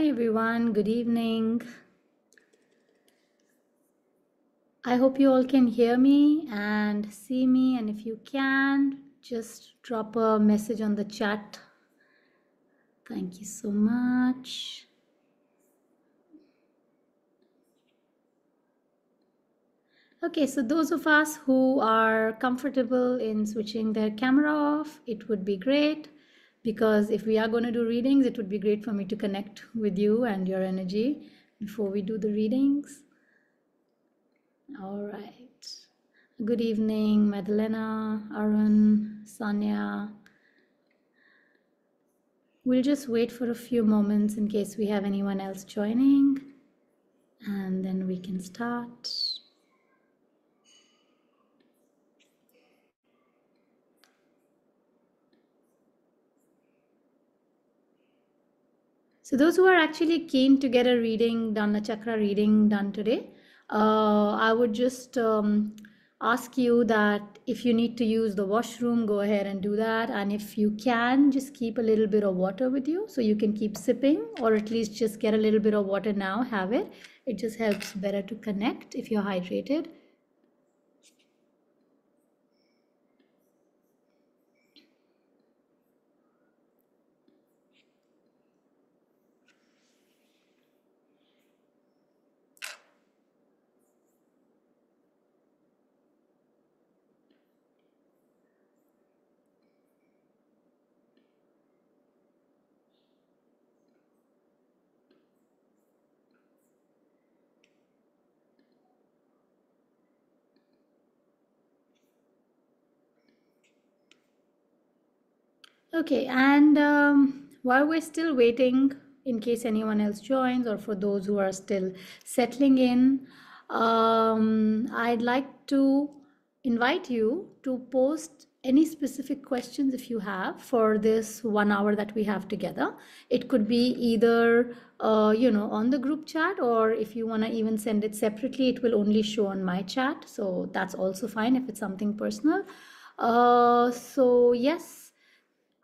Hi everyone, good evening. I hope you all can hear me and see me, and if you can, just drop a message on the chat. Thank you so much. Okay, so those of us who are comfortable in switching their camera off, it would be great, because if we are going to do readings, it would be great for me to connect with you and your energy before we do the readings. All right. Good evening, Madalena, Arun, Sonia. We'll just wait for a few moments in case we have anyone else joining, and then we can start. So those who are actually keen to get a reading done, a chakra reading done today, I would just ask you that if you need to use the washroom, go ahead and do that. And if you can, just keep a little bit of water with you so you can keep sipping, or at least just get a little bit of water now, have it. It just helps better to connect if you're hydrated. Okay, and while we're still waiting, in case anyone else joins, or for those who are still settling in, I'd like to invite you to post any specific questions if you have for this 1 hour that we have together. It could be either on the group chat, or if you want to even send it separately, it will only show on my chat. So that's also fine if it's something personal. So yes,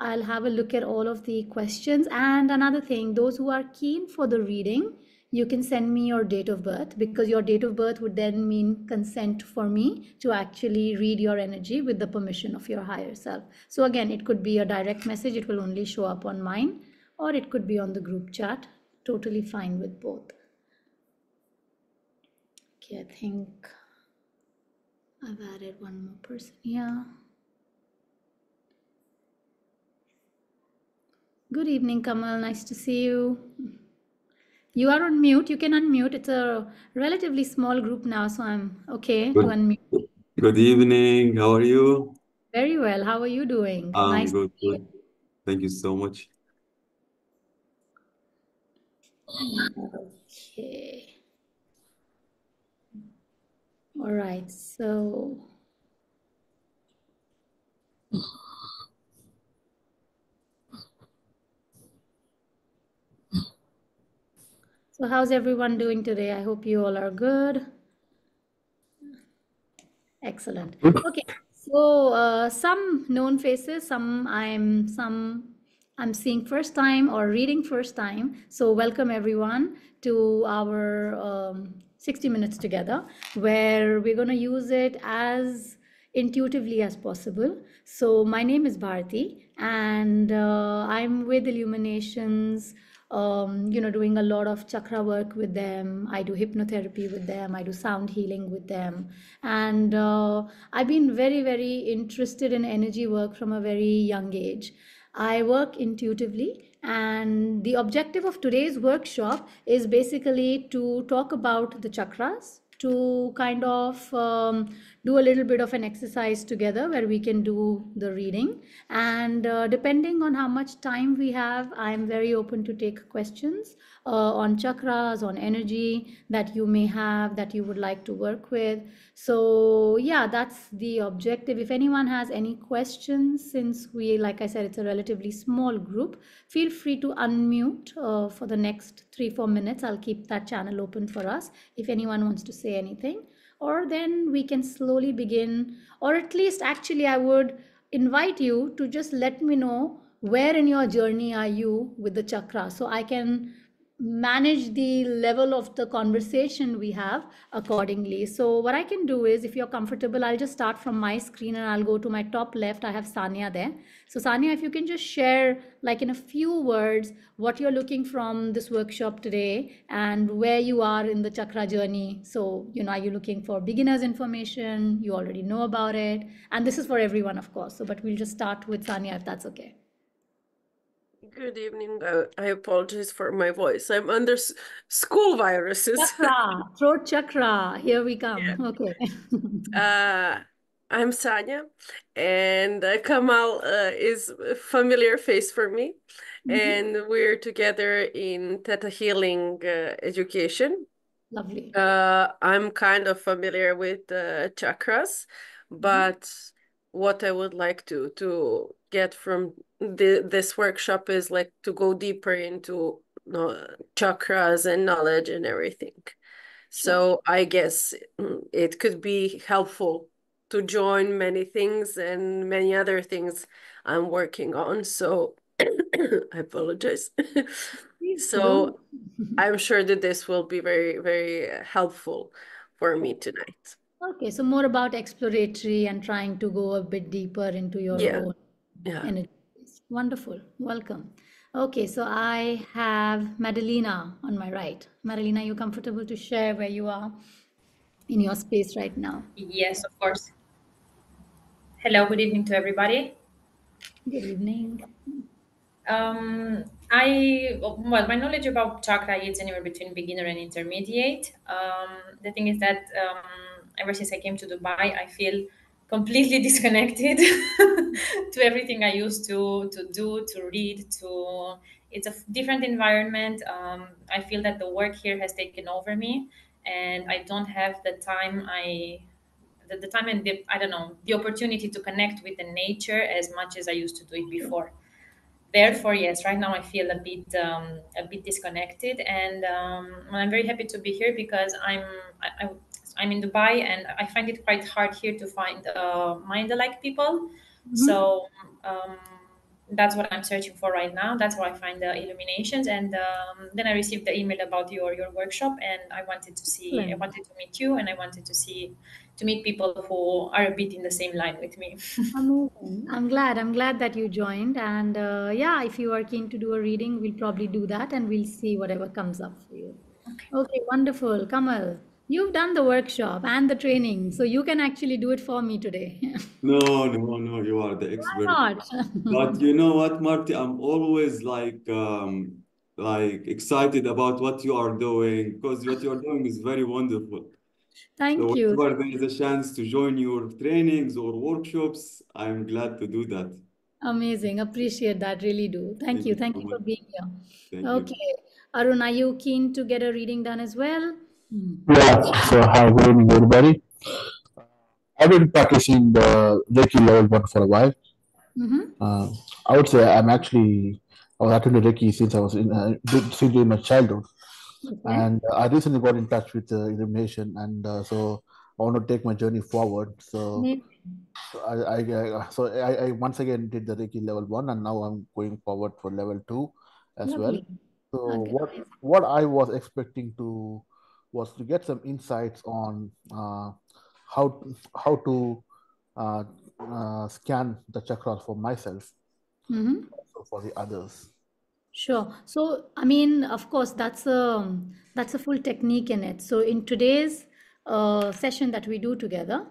I'll have a look at all of the questions. And another thing, those who are keen for the reading, you can send me your date of birth, because your date of birth would then mean consent for me to actually read your energy with the permission of your higher self. So again, it could be a direct message, it will only show up on mine, or it could be on the group chat. Totally fine with both. Okay, I think I've added one more person here. Good evening, Kamal. Nice to see you. You are on mute. You can unmute. It's a relatively small group now, so I'm okay to unmute. Good evening. How are you? Very well. How are you doing? Nice. Good. Good. Thank you so much. Okay. All right. So how's everyone doing today? I hope you all are good. Excellent. Okay. So some known faces, some I'm seeing first time or reading first time. So welcome everyone to our 60 minutes together, where we're going to use it as intuitively as possible. So my name is Bharti, and I'm with Illuminations, doing a lot of chakra work with them. I do hypnotherapy with them. I do sound healing with them. And I've been very, very interested in energy work from a very young age. I work intuitively, and the objective of today's workshop is basically to talk about the chakras, to kind of do a little bit of an exercise together where we can do the reading. And depending on how much time we have, I'm very open to take questions on chakras, on energy that you may have, that you would like to work with. So yeah, that's the objective. If anyone has any questions, since like I said, it's a relatively small group, feel free to unmute for the next 3-4 minutes. I'll keep that channel open for us if anyone wants to say anything, or then we can slowly begin, or at least actually I would invite you to just let me know where in your journey are you with the chakra, so I can manage the level of the conversation we have accordingly. So what I can do is, if you're comfortable, I'll just start from my screen and I'll go to my top left. I have Sanya there. So Sanya, if you can just share, like in a few words, what you're looking from this workshop today and where you are in the chakra journey. So, are you looking for beginners information? You already know about it. And this is for everyone, of course. So, but we'll just start with Sanya if that's okay. Good evening. I apologize for my voice. I'm under school viruses. Chakra, throat chakra. Here we come. Yeah. Okay. I'm Sanya, and Kamal is a familiar face for me, Mhm. and we're together in Theta Healing education. Lovely. I'm kind of familiar with chakras, Mhm. but what I would like to get from this workshop is like to go deeper into chakras and knowledge and everything. Sure. So I guess it could be helpful to join many things and many other things I'm working on. So I apologize. Please don't. So I'm sure that this will be very, very helpful for me tonight. Okay, so more about exploratory and trying to go a bit deeper into your Yeah, own yeah. energies. Wonderful. Welcome. Okay, so I have Madalena on my right. Madalena, you comfortable to share where you are in your space right now? Yes, of course. Hello, good evening to everybody. Good evening. My knowledge about chakra is anywhere between beginner and intermediate. The thing is that ever since I came to Dubai, I feel completely disconnected to everything I used to do, to read, to. It's a different environment. I feel that the work here has taken over me, and I don't have the time and the I don't know the opportunity to connect with the nature as much as I used to do it Sure. before. Therefore, yes, right now I feel a bit disconnected, and I'm very happy to be here because I'm in Dubai, and I find it quite hard here to find mind-alike people. Mhm. So um, that's what I'm searching for right now. That's where I find the Illuminations, and then I received the email about your workshop, and I Excellent. wanted to meet you, and I wanted to meet people who are a bit in the same line with me. Amazing. I'm glad. I'm glad that you joined. And yeah, if you are keen to do a reading, we'll probably do that and we'll see whatever comes up for you. Okay. Okay, wonderful. Kamal, you've done the workshop and the training, so you can actually do it for me today. No, no, no, you are the Why expert. not? But you know what, Marty? I'm always like excited about what you are doing because what you are doing is very wonderful. Thank So you. whenever there is a chance to join your trainings or workshops, I'm glad to do that. Amazing. Appreciate that. Really do. Thank Thank you. you Thank so you much. for being here. Thank you. Okay. Arun, are you keen to get a reading done as well? Yeah, so hi, good evening, everybody. I've been practicing the Reiki level one for a while. Mm-hmm. Uh, I would say I was attending Reiki since I was since in my childhood, Okay. and I recently got in touch with Illumination, and so I want to take my journey forward. Amazing. I once again did the Reiki level one, and now I'm going forward for level two as well. Lovely. So Okay. what I was expecting to was to get some insights on how to uh, scan the chakras for myself, Mm-hmm. also for the others. Sure. So, I mean, of course, that's a full technique in it. So, in today's session that we do together,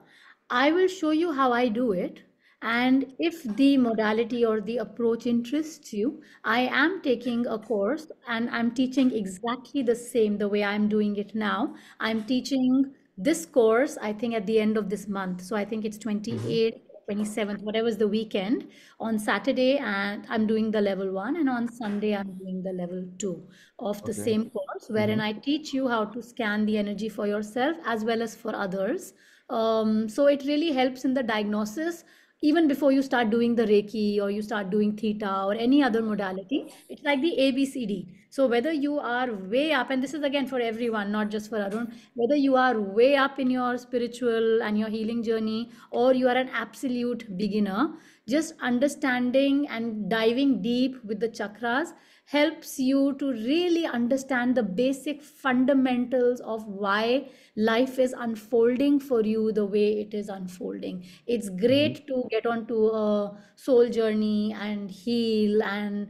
I will show you how I do it. And if the modality or the approach interests you, I am taking a course and I'm teaching exactly the same the way I'm doing it now. I'm teaching this course, I think, at the end of this month. So, I think it's Hmm. 28th, 27th, whatever's the weekend. On Saturday, and I'm doing the level one, and on Sunday, I'm doing the level two of the Okay. same course, Hmm. wherein I teach you how to scan the energy for yourself as well as for others. So it really helps in the diagnosis. Even before you start doing the Reiki or you start doing Theta or any other modality, it's like the ABCD. So whether you are way up, and this is again for everyone, not just for Arun, whether you are way up in your spiritual and your healing journey or you are an absolute beginner, just understanding and diving deep with the chakras helps you to really understand the basic fundamentals of why life is unfolding for you the way it is unfolding. It's great to get onto a soul journey and heal and,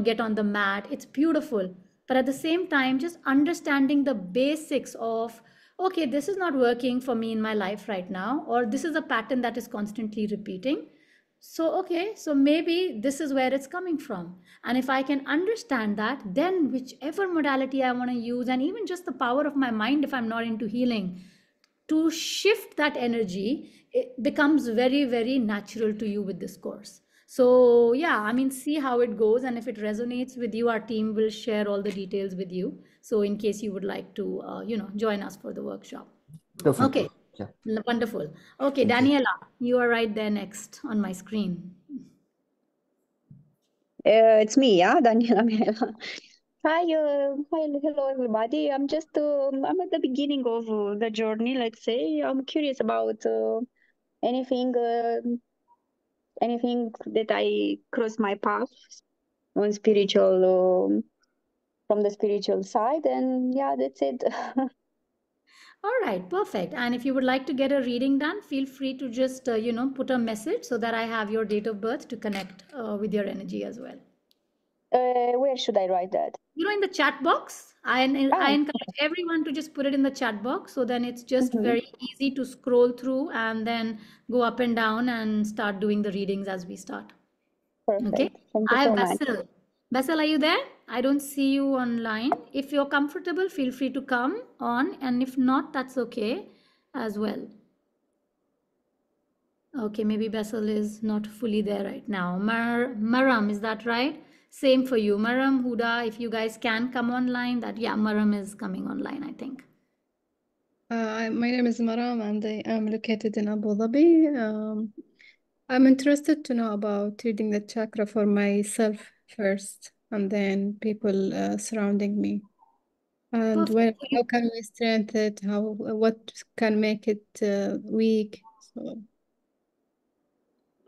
get on the mat. It's beautiful. But at the same time, just understanding the basics of, okay, this is not working for me in my life right now, or this is a pattern that is constantly repeating. So, okay, so maybe this is where it's coming from. And if I can understand that, then whichever modality I want to use, and even just the power of my mind, if I'm not into healing, to shift that energy, it becomes very, very natural to you with this course. So, yeah, I mean, see how it goes. And if it resonates with you, our team will share all the details with you. So, in case you would like to, join us for the workshop. Definitely. Okay. Yeah. Wonderful. Okay, Thank you. Daniela, you are right there next on my screen. It's me, yeah, Daniela Mela. Hi, hello everybody. I'm at the beginning of the journey, let's say. I'm curious about anything that I cross my path on spiritual, from the spiritual side, and yeah, that's it. All right, perfect. And if you would like to get a reading done, feel free to just, put a message so that I have your date of birth to connect with your energy as well. Where should I write that? In the chat box. I encourage everyone to just put it in the chat box. So then it's just very easy to scroll through and then go up and down and start doing the readings as we start. Perfect. Okay. Thank you I have so much. Basil. Basil, are you there? I don't see you online. If you're comfortable, feel free to come on. And if not, that's okay as well. Okay, maybe Basil is not fully there right now. Maram, is that right? Same for you. Maram, Huda, if you guys can come online, Maram is coming online, I think. My name is Maram and I am located in Abu Dhabi. I'm interested to know about reading the chakra for myself first and then people surrounding me. And how can we strengthen it? What can make it weak?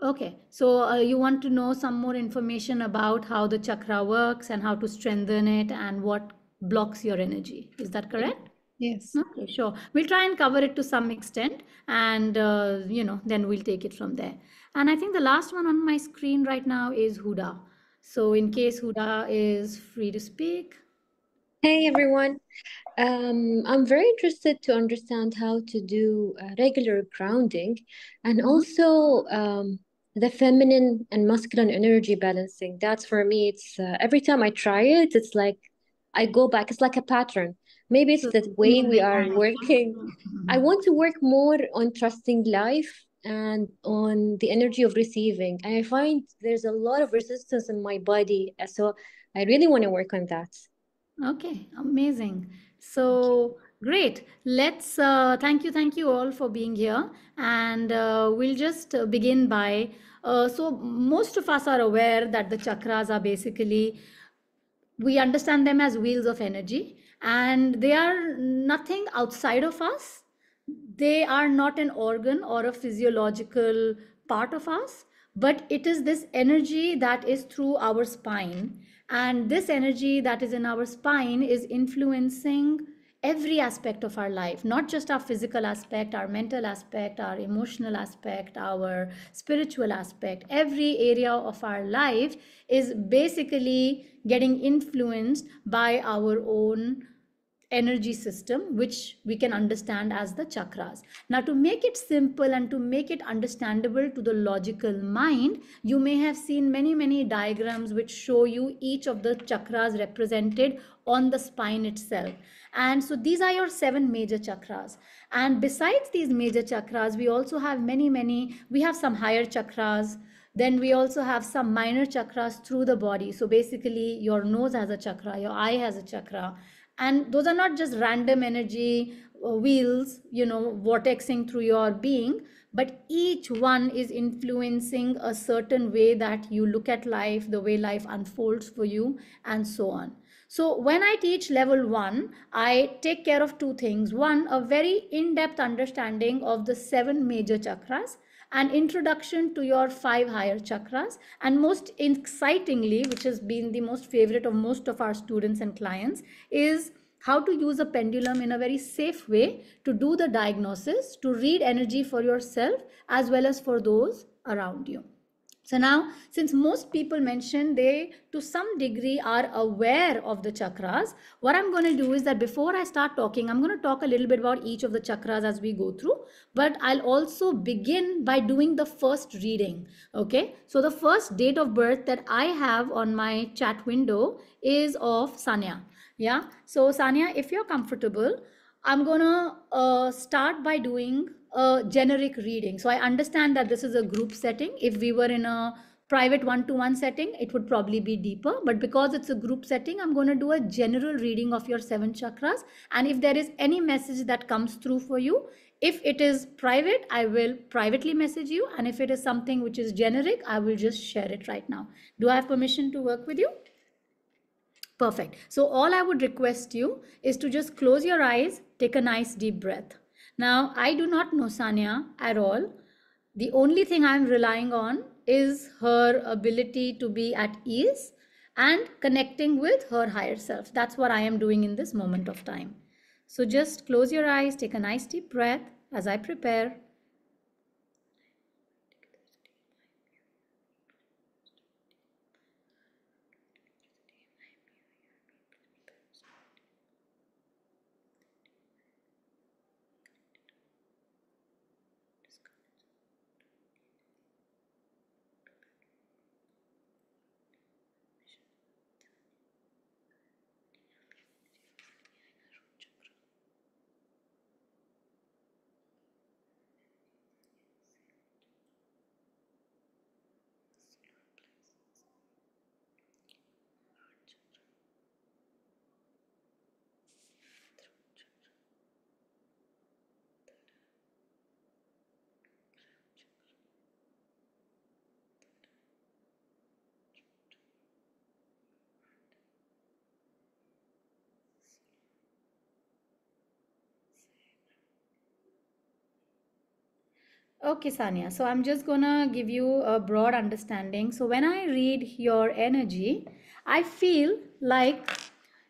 Okay, so you want to know some more information about how the chakra works and how to strengthen it and what blocks your energy. Is that correct? Yes. Okay, sure. We'll try and cover it to some extent and, then we'll take it from there. And I think the last one on my screen right now is Huda. So in case Huda is free to speak. Hey everyone. I'm very interested to understand how to do regular grounding and also the feminine and masculine energy balancing. That's for me, it's every time I try it, it's like I go back, it's like a pattern. Maybe it's the way we are working. I want to work more on trusting life and on the energy of receiving. And I find there's a lot of resistance in my body. So I really want to work on that. Okay, amazing. So great. Let's thank you all for being here. And we'll just begin by, so most of us are aware that the chakras are basically, we understand them as wheels of energy, and they are nothing outside of us. They are not an organ or a physiological part of us, but it is this energy that is through our spine. And this energy that is in our spine is influencing every aspect of our life, not just our physical aspect, our mental aspect, our emotional aspect, our spiritual aspect. Every area of our life is basically getting influenced by our own energy system, which we can understand as the chakras. Now, to make it simple and to make it understandable to the logical mind, you may have seen many diagrams which show you each of the chakras represented on the spine itself. And so these are your 7 major chakras. And besides these major chakras, we also have we have some higher chakras. Then we also have some minor chakras through the body. So basically your nose has a chakra, your eye has a chakra. And those are not just random energy wheels, vortexing through your being, but each one is influencing a certain way that you look at life, the way life unfolds for you, and so on. So when I teach level 1, I take care of 2 things. One, a very in-depth understanding of the 7 major chakras. an introduction to your 5 higher chakras, and most excitingly, which has been the most favorite of most of our students and clients, is how to use a pendulum in a very safe way to do the diagnosis, to read energy for yourself as well as for those around you. So now, since most people mention they to some degree are aware of the chakras, what I'm going to do is that before I start talking, I'm going to talk a little bit about each of the chakras as we go through, but I'll also begin by doing the first reading. Okay, so the first date of birth that I have on my chat window is of Sanya. Yeah, so Sanya, if you're comfortable, I'm gonna start by doing a generic reading. So I understand that this is a group setting. If we were in a private one-to-one setting, it would probably be deeper. But because it's a group setting, I'm going to do a general reading of your 7 chakras. And if there is any message that comes through for you, if it is private, I will privately message you. And if it is something which is generic, I will just share it right now. Do I have permission to work with you? Perfect. So all I would request you is to just close your eyes, take a nice deep breath. Now, I do not know Sanya at all. The only thing I'm relying on is her ability to be at ease and connecting with her higher self. That's what I am doing in this moment of time. So just close your eyes, take a nice deep breath as I prepare. Okay, Sanya. So I'm just gonna give you a broad understanding. So when I read your energy, I feel like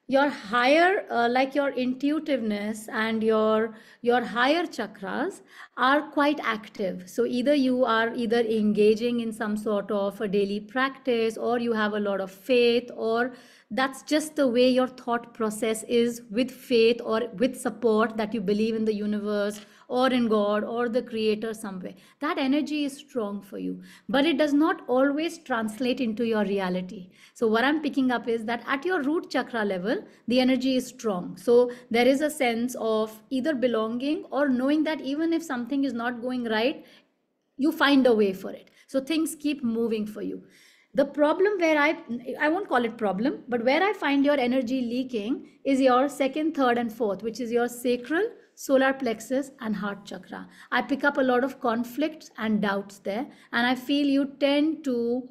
your higher, like your intuitiveness and your higher chakras are quite active. So either you are either engaging in some sort of a daily practice, or you have a lot of faith, or that's just the way your thought process is with faith or with support that you believe in the universe or in God or the creator some way. That energy is strong for you, but it does not always translate into your reality. So what I'm picking up is that at your root chakra level, the energy is strong. So there is a sense of either belonging or knowing that even if something is not going right, you find a way for it. So things keep moving for you. The problem where I won't call it problem, but where I find your energy leaking is your second, third, and fourth, which is your sacral, solar plexus, and heart chakra. I pick up a lot of conflicts and doubts there, and I feel you tend to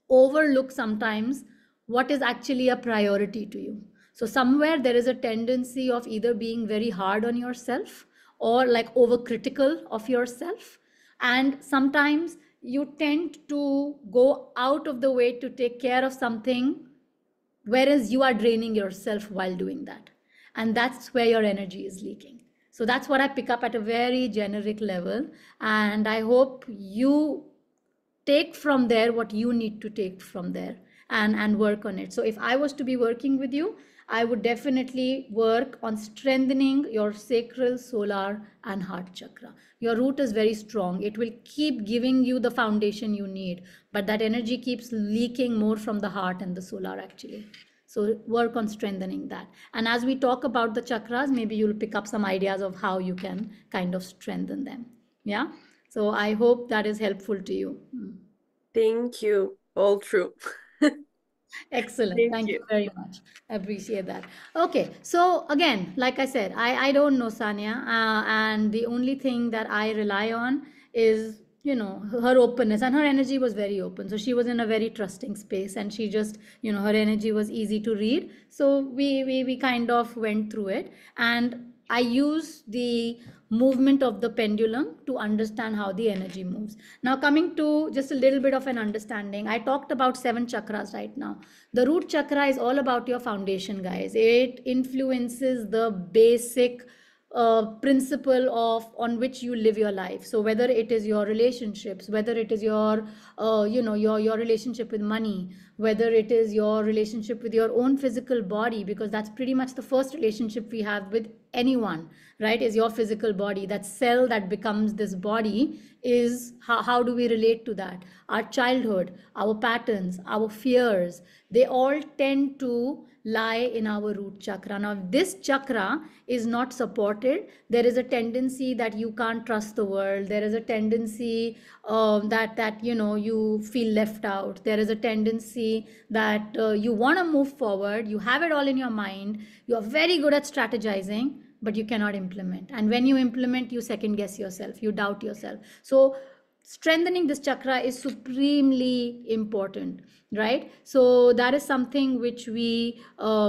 overlook sometimes what is actually a priority to you. So somewhere there is a tendency of either being very hard on yourself or like overcritical of yourself, and sometimes you tend to go out of the way to take care of something, whereas you are draining yourself while doing that, and that's where your energy is leaking. So that's what I pick up at a very generic level, and I hope you take from there what you need to take from there and work on it. So if I was to be working with you, I would definitely work on strengthening your sacral, solar, and heart chakra. Your root is very strong. It will keep giving you the foundation you need, but that energy keeps leaking more from the heart and the solar actually. So work on strengthening that. And as we talk about the chakras, maybe you'll pick up some ideas of how you can kind of strengthen them. Yeah. So I hope that is helpful to you. Thank you. All true. Excellent. Thank you very much. I appreciate that. Okay. So again, like I said, I don't know Sanya, and the only thing that I rely on is, you know, her openness, and her energy was very open. So she was in a very trusting space, and she just, you know, her energy was easy to read. So we kind of went through it, and I use the movement of the pendulum to understand how the energy moves. Now, coming to just a little bit of an understanding, I talked about 7 chakras right now. The root chakra is all about your foundation, guys. It influences the basic principle of on which you live your life. So whether it is your relationships, whether it is your your relationship with money, whether it is your relationship with your own physical body, because that's pretty much the first relationship we have with anyone, right, is your physical body. That cell that becomes this body is how do we relate to that? Our childhood, our patterns, our fears, they all tend to lie in our root chakra. Now, if this chakra is not supported, there is a tendency that you can't trust the world. There is a tendency that you feel left out. There is a tendency that you want to move forward. You have it all in your mind. You are very good at strategizing, but you cannot implement. And when you implement, you second guess yourself. You doubt yourself. So strengthening this chakra is supremely important, right? So that is something which we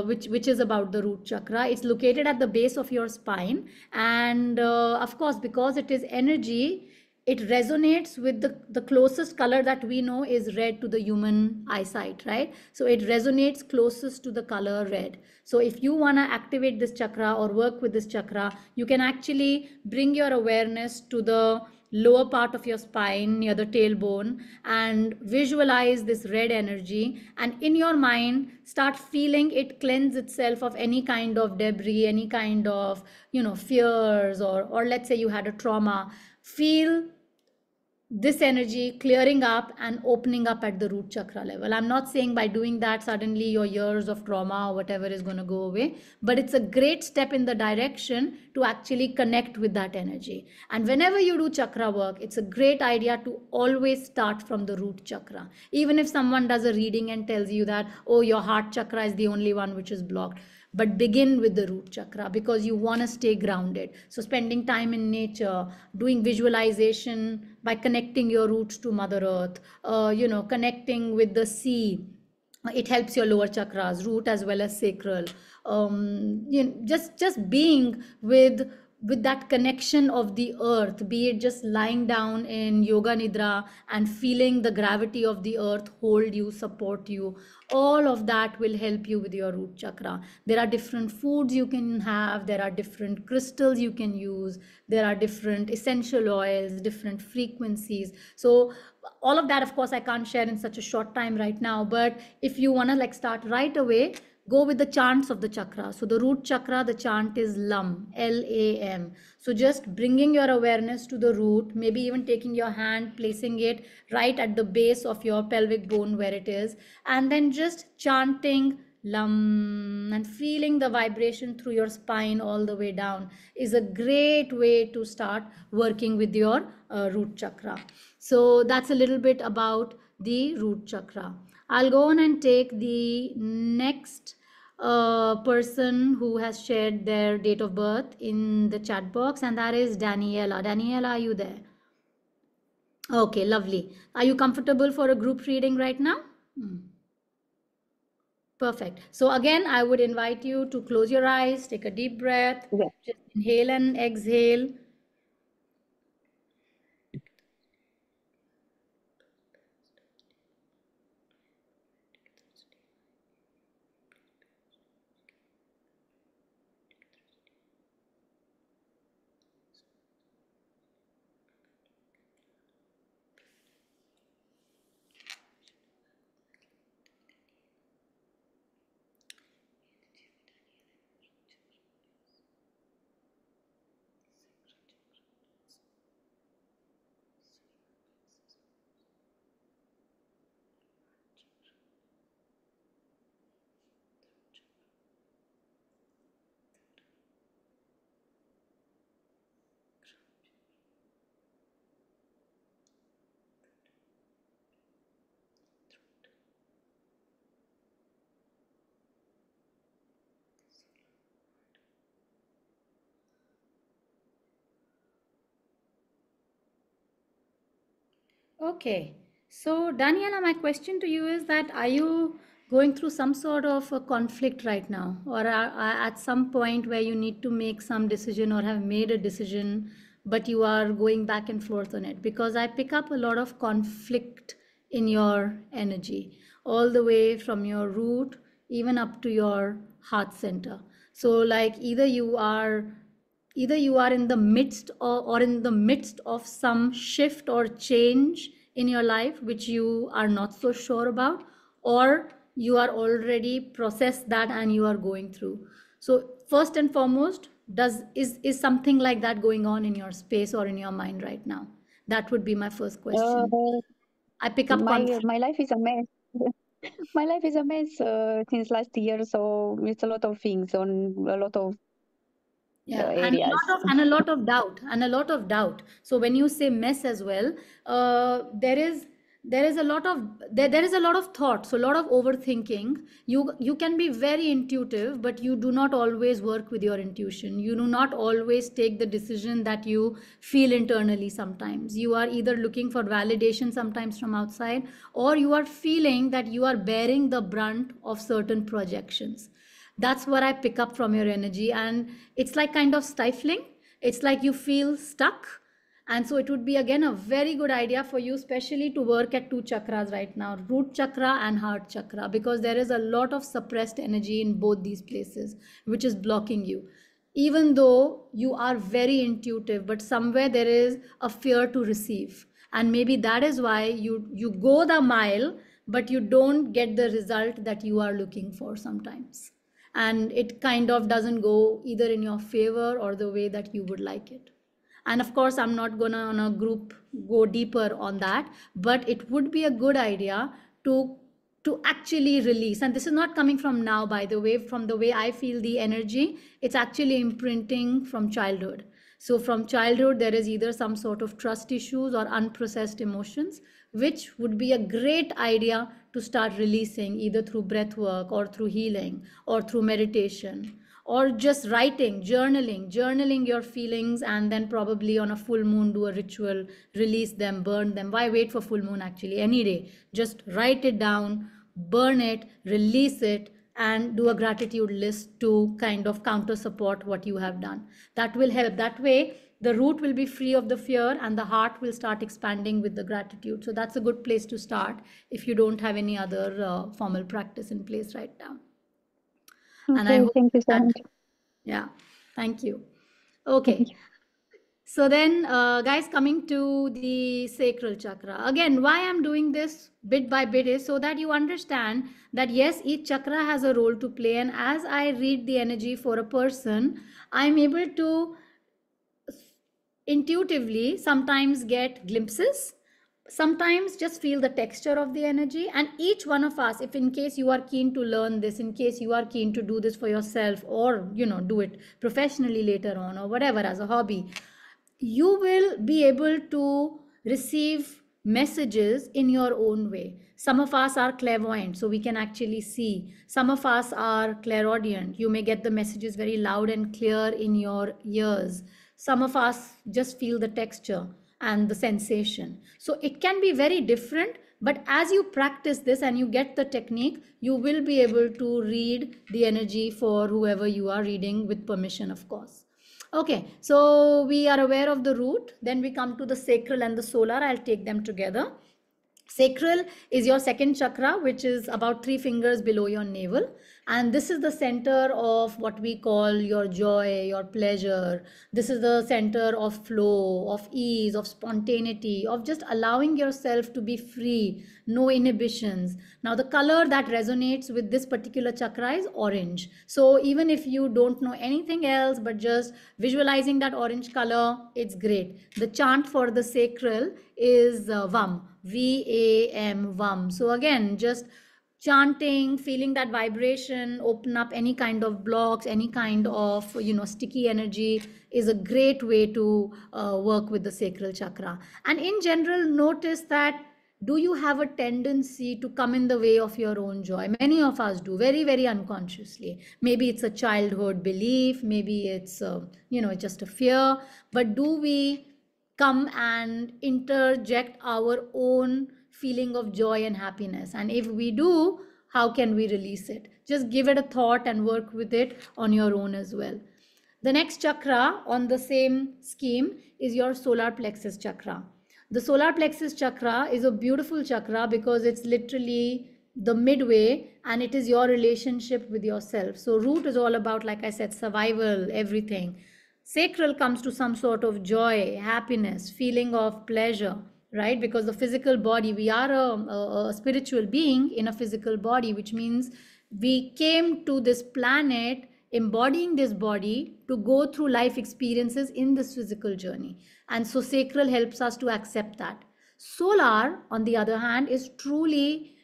which is about the root chakra. It's located at the base of your spine, and of course, because it is energy, it resonates with the closest color that we know is red to the human eyesight, right? So it resonates closest to the color red. So if you want to activate this chakra or work with this chakra, you can actually bring your awareness to the lower part of your spine near the tailbone and visualize this red energy, and in your mind start feeling it cleanse itself of any kind of debris, any kind of fears, or let's say you had a trauma. Feel this energy clearing up and opening up at the root chakra level. I'm not saying by doing that suddenly your years of trauma or whatever is going to go away, but it's a great step in the direction to actually connect with that energy. And whenever you do chakra work, it's a great idea to always start from the root chakra. Even if someone does a reading and tells you that, oh, your heart chakra is the only one which is blocked, but begin with the root chakra because you want to stay grounded. So spending time in nature, doing visualization by connecting your roots to Mother Earth, connecting with the sea, it helps your lower chakras, root as well as sacral. Just being with that connection of the earth, be it just lying down in yoga nidra and feeling the gravity of the earth hold you, support you, all of that will help you with your root chakra. There are different foods you can have, there are different crystals you can use, there are different essential oils, different frequencies. So all of that, of course, I can't share in such a short time right now, but if you want to start right away, go with the chants of the chakra. So the root chakra, the chant is LAM, L-A-M. So just bringing your awareness to the root, maybe even taking your hand, placing it right at the base of your pelvic bone where it is, and then just chanting LAM and feeling the vibration through your spine all the way down is a great way to start working with your root chakra. So that's a little bit about the root chakra. I'll go on and take the next person who has shared their date of birth in the chat box, and that is Daniela. Daniela, are you there? Okay, lovely. Are you comfortable for a group reading right now? Perfect. So again, I would invite you to close your eyes, take a deep breath, just inhale and exhale. Okay, so Daniela, my question to you is that are you going through some sort of a conflict right now, or are at some point where you need to make some decision or have made a decision, but you are going back and forth on it, because I pick up a lot of conflict in your energy, all the way from your root even up to your heart center. So like either you are in the midst, or in the midst of some shift or change in your life which you are not so sure about, or you are already processed that and you are going through. So first and foremost, is something like that going on in your space or in your mind right now? That would be my first question. Uh, I pick up conflict. my life is a mess. My life is a mess since last year, so it's a lot of things on a lot of Yeah, areas. and a lot of doubt, and a lot of doubt. So when you say mess as well, there is a lot of there is a lot of thought, so a lot of overthinking. You can be very intuitive, but you do not always work with your intuition. You do not always take the decision that you feel internally. Sometimes you are either looking for validation, sometimes from outside, or you are feeling that you are bearing the brunt of certain projections. That's what I pick up from your energy, and it's like kind of stifling. It's like you feel stuck. And so it would be again a very good idea for you, especially to work at two chakras right now, root chakra and heart chakra, because there is a lot of suppressed energy in both these places which is blocking you. Even though you are very intuitive, but somewhere there is a fear to receive, and maybe that is why you go the mile, but you don't get the result that you are looking for sometimes, and it kind of doesn't go either in your favor or the way that you would like it. And of course, I'm not gonna on a group go deeper on that, but it would be a good idea to actually release. And this is not coming from now, by the way, from the way I feel the energy, it's actually imprinting from childhood. So from childhood, there is either some sort of trust issues or unprocessed emotions, which would be a great idea to start releasing either through breath work or through healing or through meditation, or just writing, journaling your feelings, and then probably on a full moon do a ritual, release them, burn them. Why wait for full moon? Actually, any day, just write it down, burn it, release it, and do a gratitude list to kind of counter support what you have done. That will help. That way the root will be free of the fear and the heart will start expanding with the gratitude. So that's a good place to start if you don't have any other formal practice in place right now. And I Okay, hope thank you so that, much. yeah, thank you. Okay. So then, guys, coming to the sacral chakra. Again, why I'm doing this bit by bit is so that you understand that yes, each chakra has a role to play. And as I read the energy for a person, I'm able to intuitively sometimes get glimpses, sometimes just feel the texture of the energy. And each one of us, if in case you are keen to learn this, in case you are keen to do this for yourself, or do it professionally later on, or whatever, as a hobby, you will be able to receive messages in your own way. Some of us are clairvoyant, so we can actually see. Some of us are clairaudient. You may get the messages very loud and clear in your ears. Some of us just feel the texture and the sensation. So it can be very different, but as you practice this and you get the technique, you will be able to read the energy for whoever you are reading, with permission, of course. Okay, so we are aware of the root. Then we come to the sacral and the solar. I'll take them together. Sacral is your second chakra, which is about 3 fingers below your navel. And this is the center of what we call your joy, your pleasure. This is the center of flow, of ease, of spontaneity, of just allowing yourself to be free, no inhibitions. Now, the color that resonates with this particular chakra is orange. So even if you don't know anything else, but just visualizing that orange color, it's great. The chant for the sacral is VAM. VAM, VAM. So again, just chanting, feeling that vibration, open up any kind of blocks, any kind of sticky energy is a great way to work with the sacral chakra. And in general, notice that, do you have a tendency to come in the way of your own joy? Many of us do, very, very unconsciously. Maybe it's a childhood belief, maybe it's just a fear, but do we come and interject our own feeling of joy and happiness? And if we do, How can we release it? Just give it a thought and work with it on your own as well. The next chakra on the same scheme is your solar plexus chakra. The solar plexus chakra is a beautiful chakra because it's literally the midway and it is your relationship with yourself. So, root is all about, like I said, survival, everything. Sacral comes to some sort of joy, happiness, feeling of pleasure, right? Because the physical body, we are a spiritual being in a physical body, which means we came to this planet embodying this body to go through life experiences in this physical journey. And so sacral helps us to accept that. Solar, on the other hand, is truly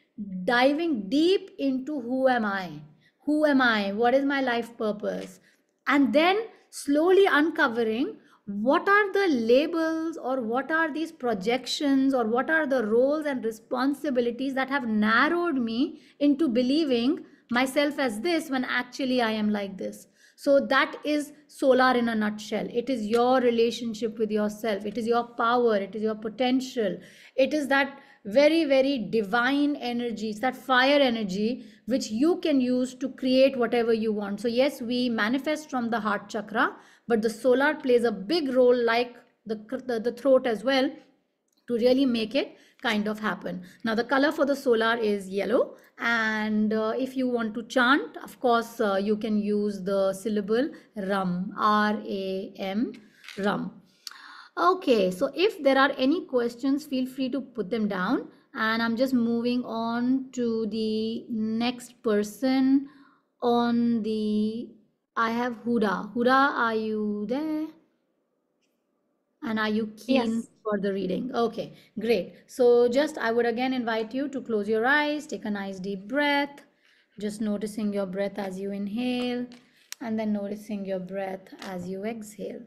diving deep into who am I? Who am I? What is my life purpose? And then slowly uncovering what are the labels or what are these projections or what are the roles and responsibilities that have narrowed me into believing myself as this when actually I am like this. So that is solar in a nutshell. It is your relationship with yourself. It is your power. It is your potential. It is that very, very divine energy. It's that fire energy which you can use to create whatever you want. So yes, we manifest from the heart chakra, but the solar plays a big role, like the throat as well, to really make it kind of happen. Now the color for the solar is yellow, and if you want to chant, of course, you can use the syllable ram, RAM, ram. Okay, so if there are any questions, feel free to put them down, and I'm just moving on to the next person on the, I have Huda. Huda, are you there? And are you keen Yes. for the reading? Okay, great. So just I would again invite you to close your eyes, take a nice deep breath, just noticing your breath as you inhale, and then noticing your breath as you exhale.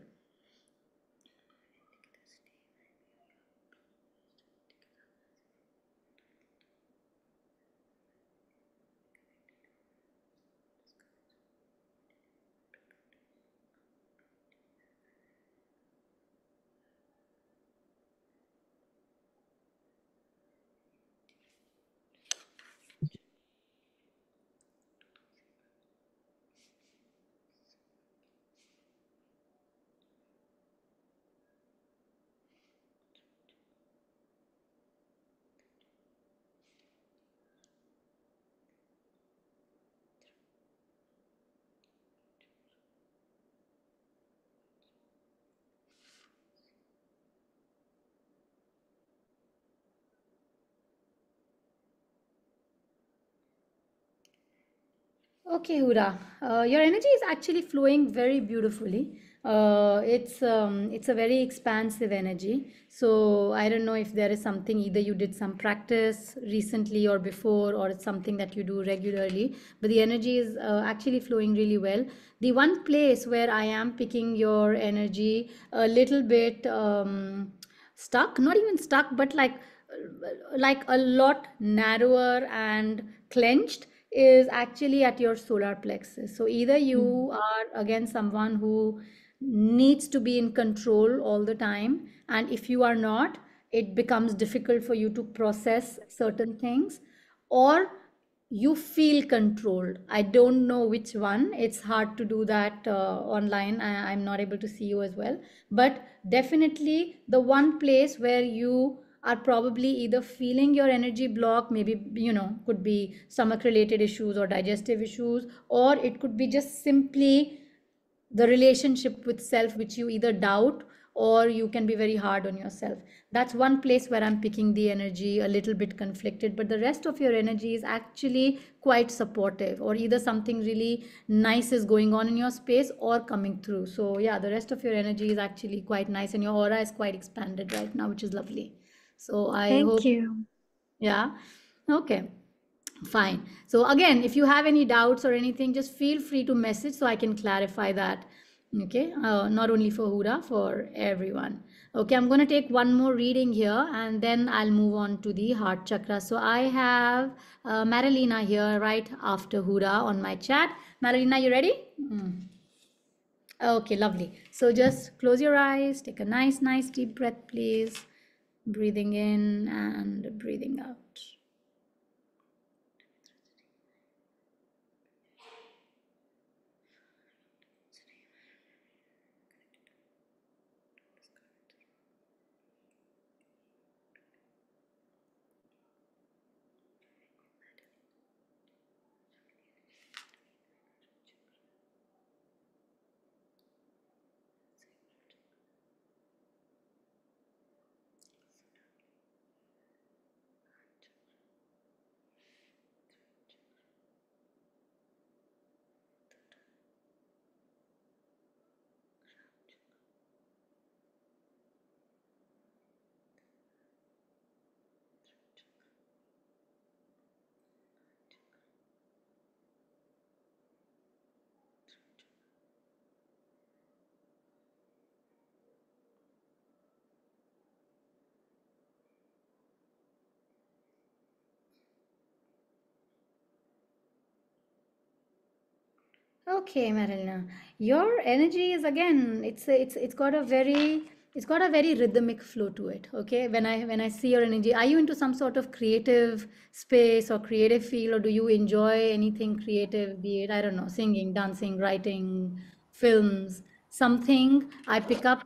Okay, Huda, your energy is actually flowing very beautifully. It's a very expansive energy. So I don't know if there is something, either you did some practice recently or before, or it's something that you do regularly. But the energy is actually flowing really well. The one place where I am picking your energy a little bit stuck, not even stuck, but like a lot narrower and clenched, is actually at your solar plexus. So either you are again someone who needs to be in control all the time, and if you are not, it becomes difficult for you to process certain things, or you feel controlled. I don't know which one. It's hard to do that online. I'm not able to see you as well. But definitely the one place where you are probably either feeling your energy block, maybe, could be stomach related issues or digestive issues, or it could be just simply the relationship with self, which you either doubt or you can be very hard on yourself. That's one place where I'm picking the energy a little bit conflicted, but the rest of your energy is actually quite supportive, or either something really nice is going on in your space or coming through. So yeah, the rest of your energy is actually quite nice, and your aura is quite expanded right now, which is lovely. So I Thank hope, you. yeah, okay. Fine. So again, if you have any doubts or anything, just feel free to message so I can clarify that. Okay. Not only for Huda, for everyone. Okay. I'm going to take one more reading here and then I'll move on to the heart chakra. So I have Marilena here right after Huda on my chat. Marilena, you ready? Okay, lovely. So just close your eyes, take a nice deep breath, please. Breathing in and breathing out. Okay, Marilyn, your energy is again, it's got a very rhythmic flow to it. Okay, when I see your energy, are you into some sort of creative space or creative field, or do you enjoy anything creative, be it, I don't know, singing, dancing, writing, films, something I pick up,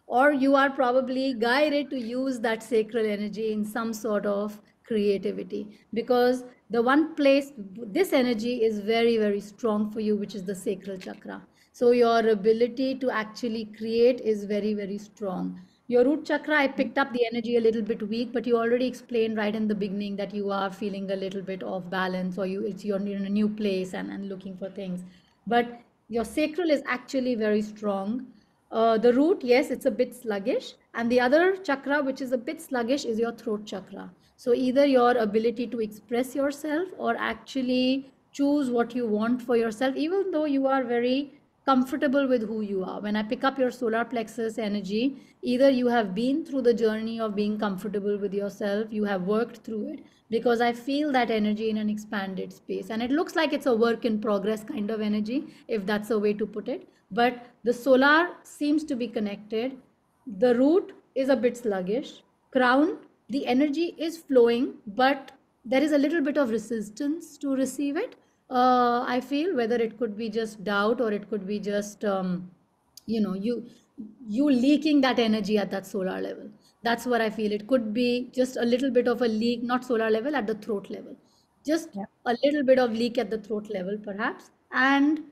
or you are probably guided to use that sacral energy in some sort of creativity, because the one place this energy is very, very strong for you, which is the sacral chakra. So your ability to actually create is very, very strong. Your root chakra, I picked up the energy a little bit weak, but you already explained right in the beginning that you are feeling a little bit off balance, or you're in a new place and looking for things. But your sacral is actually very strong. The root, yes, it's a bit sluggish. And the other chakra, which is a bit sluggish, is your throat chakra. So either your ability to express yourself or actually choose what you want for yourself, even though you are very comfortable with who you are. When I pick up your solar plexus energy, either you have been through the journey of being comfortable with yourself, you have worked through it, because I feel that energy in an expanded space. And it looks like it's a work in progress kind of energy, if that's a way to put it. But the solar seems to be connected. The root is a bit sluggish. Crown, the energy is flowing, but there is a little bit of resistance to receive it. I feel whether it could be just doubt, or it could be just you know you you leaking that energy at that solar level. That's what I feel. It could be just a little bit of a leak, not solar level, at the throat level, just Yeah. a little bit of leak at the throat level perhaps. And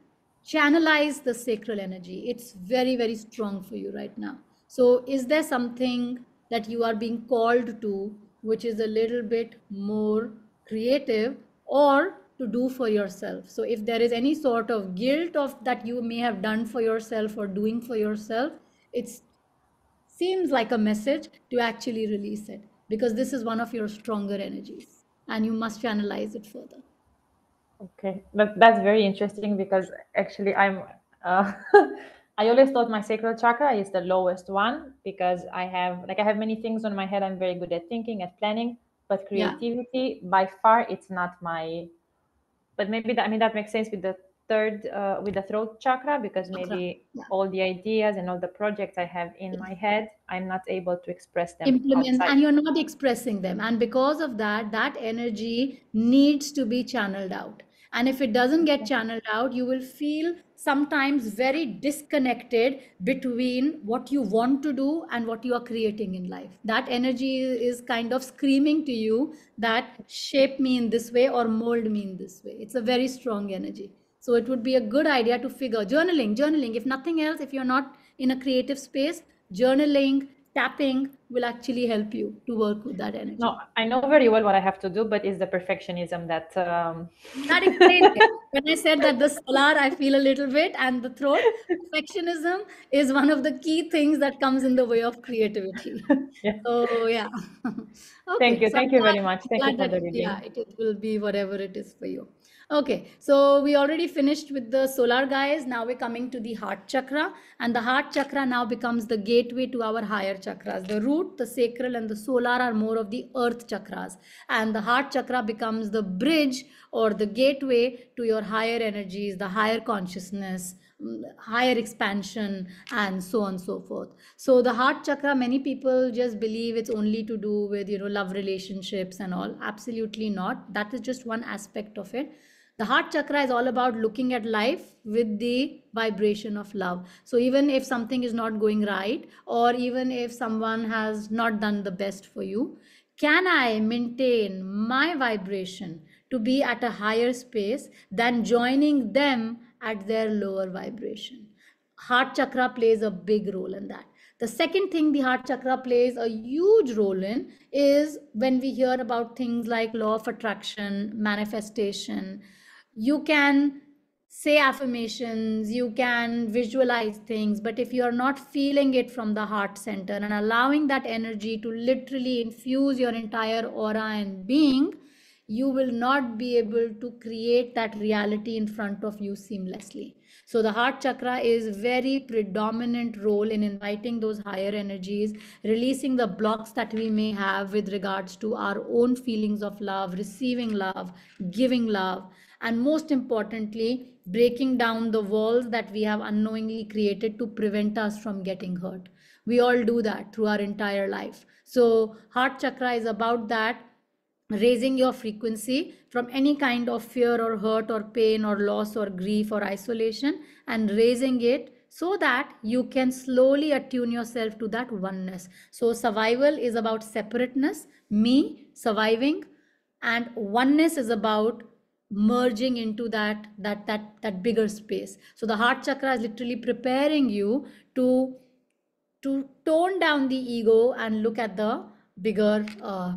channelize the sacral energy. It's very, very strong for you right now. So is there something that you are being called to which is a little bit more creative, or to do for yourself? So if there is any sort of guilt of that you may have done for yourself or doing for yourself, it seems like a message to actually release it, because this is one of your stronger energies and you must channelize it further. Okay, that's very interesting, because actually uh, I always thought my sacral chakra is the lowest one, because I have many things on my head. I'm very good at thinking, at planning, but Yeah. creativity by far it's not my. But maybe that makes sense with the third with the throat chakra, because Chakra. maybe Yeah. all the ideas and all the projects I have in Yes. my head, I'm not able to express them Implements, outside. and you're not expressing them, and because of that, that energy needs to be channeled out. And if it doesn't get channeled out, you will feel sometimes very disconnected between what you want to do and what you are creating in life. That energy is kind of screaming to you that shape me in this way or mold me in this way. It's a very strong energy. So it would be a good idea to figure journaling, if nothing else, if you're not in a creative space, journaling, tapping will actually help you to work with that No, energy. I know very well what I have to do, but it's the perfectionism that That explains it. When I said that the solar, I feel a little bit, and the throat, perfectionism is one of the key things that comes in the way of creativity. yeah. So yeah. Thank Okay. you. So Thank you very much. I'm Thank you glad for the that, yeah, reading. it will be whatever it is for you. Okay. So we already finished with the solar guys. Now we're coming to the heart chakra, and the heart chakra now becomes the gateway to our higher chakras. The root, the sacral, and the solar are more of the earth chakras, and the heart chakra becomes the bridge or the gateway to your higher energies, the higher consciousness, higher expansion, and so on and so forth. So the heart chakra, many people just believe it's only to do with, love relationships and all. Absolutely not. That is just one aspect of it. The heart chakra is all about looking at life with the vibration of love. So even if something is not going right, or even if someone has not done the best for you, can I maintain my vibration to be at a higher space than joining them at their lower vibration? Heart chakra plays a big role in that. The second thing the heart chakra plays a huge role in is when we hear about things like law of attraction, manifestation. You can say affirmations, you can visualize things, but if you are not feeling it from the heart center and allowing that energy to literally infuse your entire aura and being, you will not be able to create that reality in front of you seamlessly. So the heart chakra is very predominant role in inviting those higher energies, releasing the blocks that we may have with regards to our own feelings of love, receiving love, giving love. and most importantly, breaking down the walls that we have unknowingly created to prevent us from getting hurt. We all do that through our entire life. So, heart chakra is about that, raising your frequency from any kind of fear or hurt or pain or loss or grief or isolation, and raising it so that you can slowly attune yourself to that oneness. So survival is about separateness, me surviving, and oneness is about merging into that bigger space. So the heart chakra is literally preparing you to tone down the ego and look at the bigger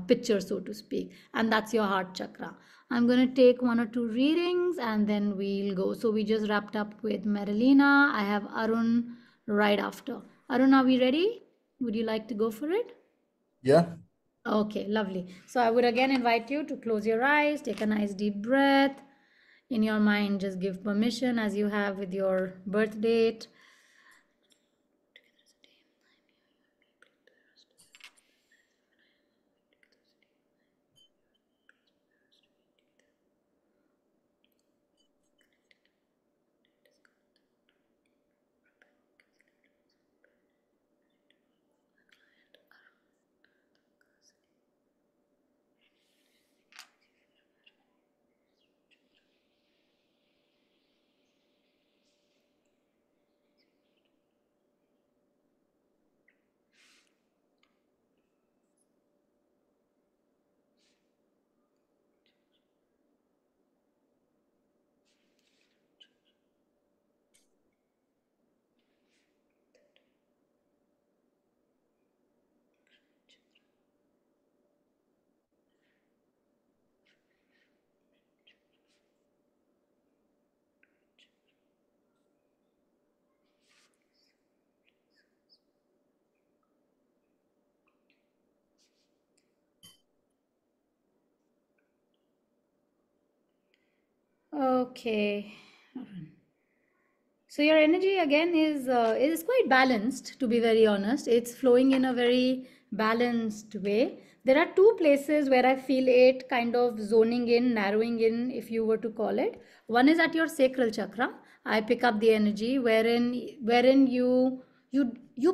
picture, so to speak. And that's your heart chakra. I'm going to take one or two readings and then we'll go. So we just wrapped up with Marilena. I have Arun right after. Arun, are we ready? Would you like to go for it? Yeah. Okay, lovely. So I would again invite you to close your eyes, take a nice deep breath. In your mind, just give permission as you have with your birth date. Okay. So your energy again is quite balanced, to be very honest. It's flowing in a very balanced way. There are two places where I feel it kind of zoning in, narrowing in, if you were to call it. One is at your sacral chakra. I pick up the energy wherein you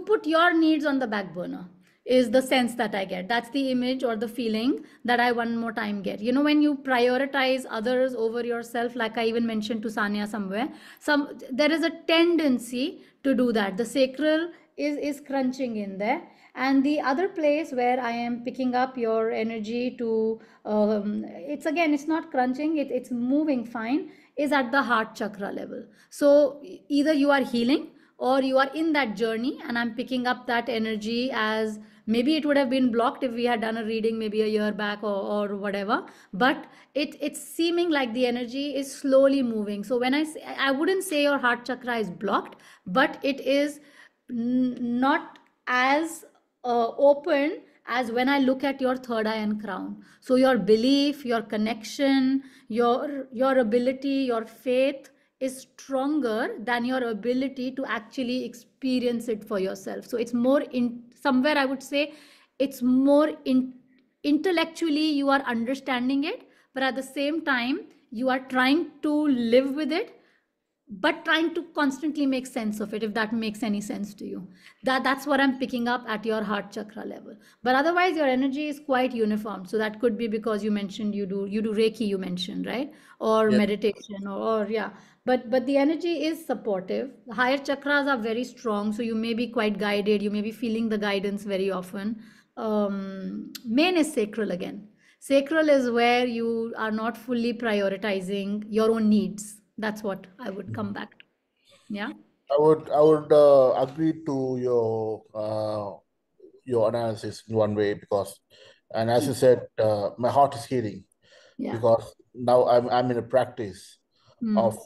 put your needs on the back burner, is the sense that I get. That's the image or the feeling that I one more time get. You know, when you prioritize others over yourself, like I even mentioned to Sanya somewhere, there is a tendency to do that. The sacral is crunching in there. And the other place where I am picking up your energy to, it's again, it's not crunching, it's moving fine, is at the heart chakra level. So either you are healing or you are in that journey, and I'm picking up that energy as maybe it would have been blocked if we had done a reading maybe a year back or whatever, but it's seeming like the energy is slowly moving. So when I wouldn't say your heart chakra is blocked, but it is not as open as when I look at your third eye and crown. So your belief, your connection, your ability, your faith is stronger than your ability to actually experience it for yourself. So it's more in somewhere, I would say it's more intellectually you are understanding it, but at the same time you are trying to live with it, but trying to constantly make sense of it, if that makes any sense to you. That's what I'm picking up at your heart chakra level. But otherwise your energy is quite uniform. So that could be because you mentioned you do Reiki, you mentioned, right? Or Yes. meditation, or yeah. But the energy is supportive. The higher chakras are very strong, so you may be quite guided, you may be feeling the guidance very often. Main is sacral again. Sacral is where you are not fully prioritizing your own needs. That's what I would come back to. Yeah. I would agree to your analysis in one way, because, and as you said, my heart is healing Yeah. because now I'm in a practice of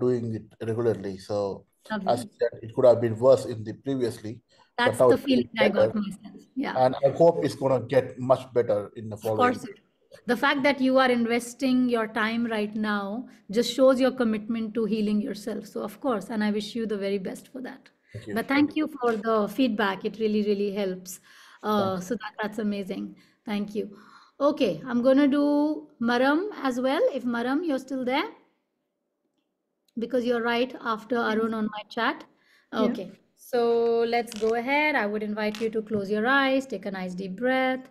doing it regularly. So as Lovely. you said, it could have been worse in the previously, but That's now the it's getting feeling I better, got myself. Yeah. and I hope it's gonna get much better in the Of course following. it. The fact that you are investing your time right now just shows your commitment to healing yourself. So of course, and I wish you the very best for that. Thank you. But thank you for the feedback. It really, really helps. Thanks. So that's amazing. Thank you. Okay, I'm gonna do Maram as well. If Maram, you're still there, because you're right after Arun on my chat. Yeah. Okay, so let's go ahead. I would invite you to close your eyes, take a nice deep breath.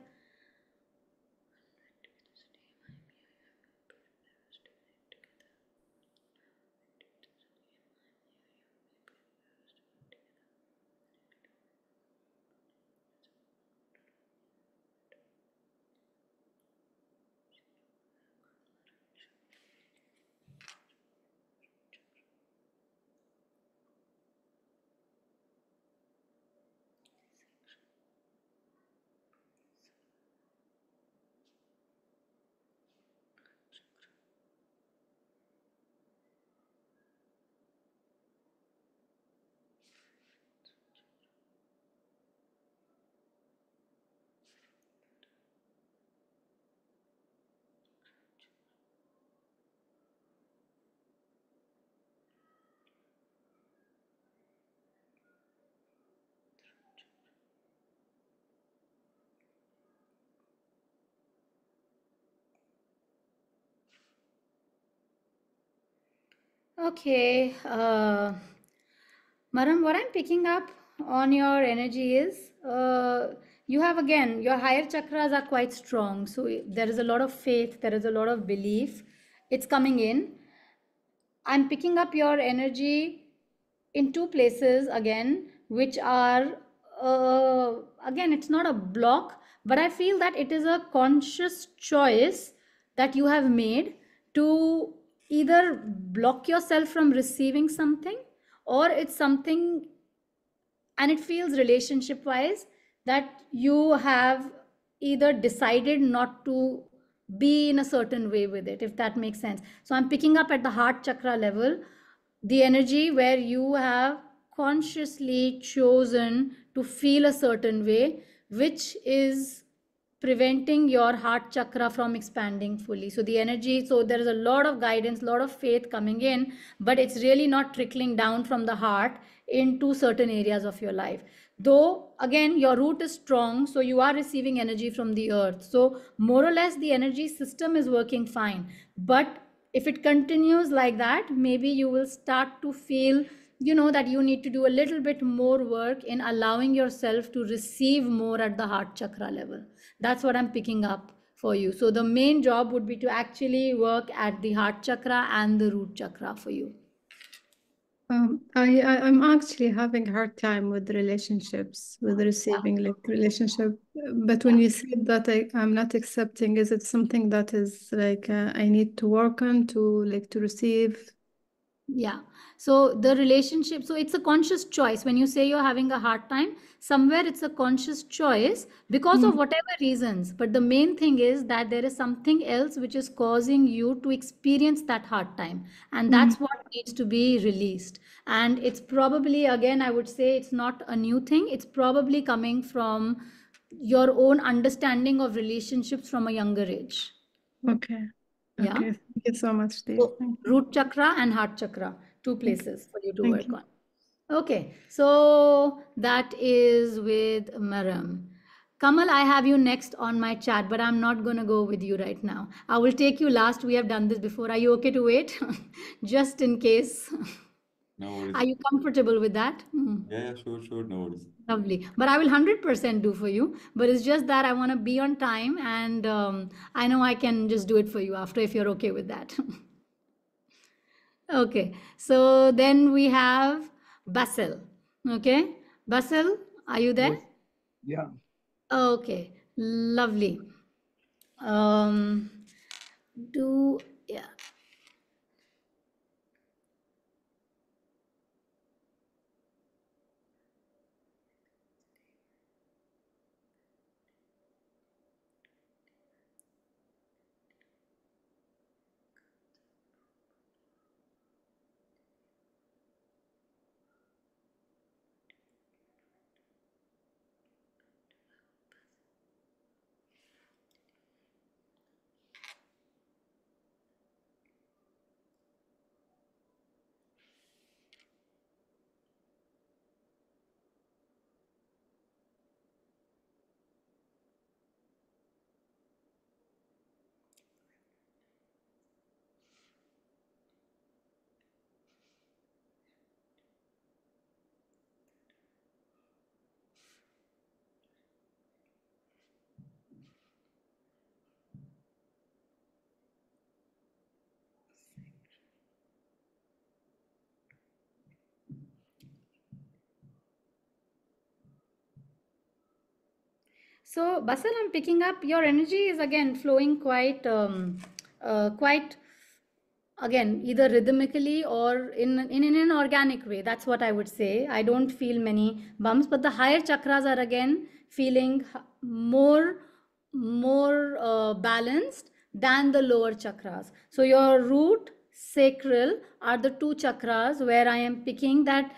Okay, Maram, what I'm picking up on your energy is you have again, your higher chakras are quite strong. So there is a lot of faith, there is a lot of belief. It's coming in. I'm picking up your energy in two places again, which are, again, it's not a block, but I feel that it is a conscious choice that you have made to either block yourself from receiving something, or it's something, and it feels relationship wise, that you have either decided not to be in a certain way with it, if that makes sense. So I'm picking up at the heart chakra level the energy where you have consciously chosen to feel a certain way, which is preventing your heart chakra from expanding fully. So the energy, so there is a lot of guidance, a lot of faith coming in, but it's really not trickling down from the heart into certain areas of your life. Though again, your root is strong, so you are receiving energy from the earth, so more or less the energy system is working fine. But if it continues like that, maybe you will start to feel, that you need to do a little bit more work in allowing yourself to receive more at the heart chakra level. That's what I'm picking up for you. So the main job would be to actually work at the heart chakra and the root chakra for you. I'm actually having a hard time with relationships, with receiving like relationship. But when you said that I'm not accepting, is it something that is like I need to work on to like to receive? Yeah. So the relationship, so it's a conscious choice. When you say you're having a hard time, somewhere it's a conscious choice because of whatever reasons. But the main thing is that there is something else which is causing you to experience that hard time. And that's what needs to be released. And it's probably, again, I would say it's not a new thing. It's probably coming from your own understanding of relationships from a younger age. Okay. Yeah. Okay. Thank you so much, Dave. So Thank you. root chakra and heart chakra, two places for you to Thank work you. on. Okay, so that is with Maram. Kamal, I have you next on my chat, but I'm not going to go with you right now. I will take you last. We have done this before. Are you okay to wait? Just in case. No worries. Are you comfortable with that? Yeah, sure, no worries. Lovely. But I will 100% do for you. But it's just that I want to be on time, and I know I can just do it for you after if you're okay with that. Okay, so then we have Basil. Okay, Basil, are you there? Yes. Yeah. Okay, lovely. Do yeah. So Basal, I'm picking up your energy is again flowing quite quite again either rhythmically or in an organic way. That's what I would say. I don't feel many bumps, but the higher chakras are again feeling more balanced than the lower chakras. So your root, sacral are the two chakras where I am picking that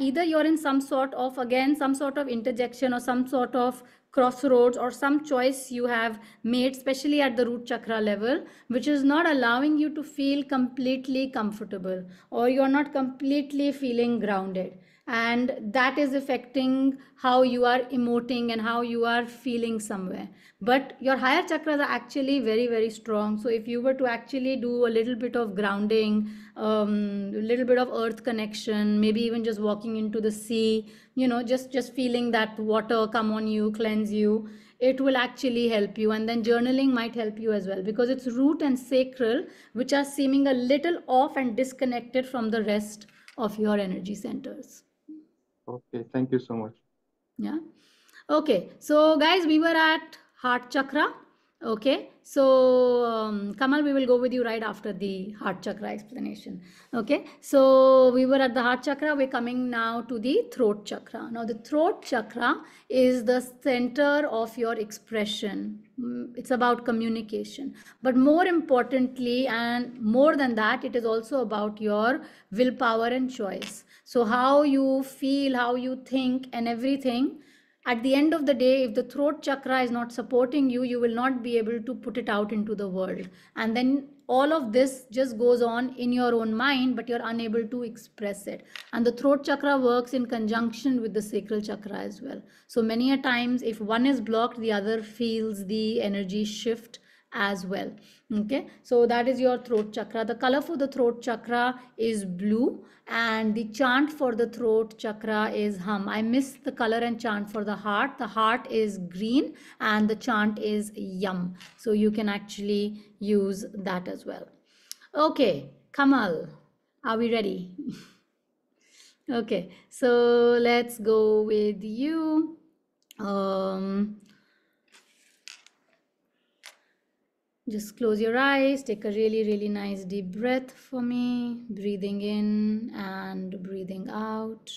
either you're in some sort of again some sort of interjection or some sort of crossroads or some choice you have made, especially at the root chakra level, which is not allowing you to feel completely comfortable, or you're not completely feeling grounded, and that is affecting how you are emoting and how you are feeling somewhere. But your higher chakras are actually very very strong. So if you were to actually do a little bit of grounding, a little bit of earth connection, maybe even just walking into the sea, just feeling that water come on you, cleanse you, it will actually help you. And then journaling might help you as well, because it's root and sacral which are seeming a little off and disconnected from the rest of your energy centers. Okay, thank you so much. Yeah. Okay, so guys, we were at heart chakra. Okay, so Kamal, we will go with you right after the heart chakra explanation. Okay, so we were at the heart chakra. We're coming now to the throat chakra. Now the throat chakra is the center of your expression. It's about communication, but more importantly and more than that, it is also about your willpower and choice. So how you feel, how you think and everything, at the end of the day, if the throat chakra is not supporting you, you will not be able to put it out into the world. And then all of this just goes on in your own mind, but you're unable to express it. And the throat chakra works in conjunction with the sacral chakra as well. So many a times, if one is blocked, the other feels the energy shift as well. Okay, so that is your throat chakra. The color for the throat chakra is blue, and the chant for the throat chakra is hum. I missed the color and chant for the heart. The heart is green and the chant is yum, so you can actually use that as well. Okay, Kamal, are we ready? Okay, so let's go with you. Just close your eyes, take a really, really nice deep breath for me, breathing in and breathing out.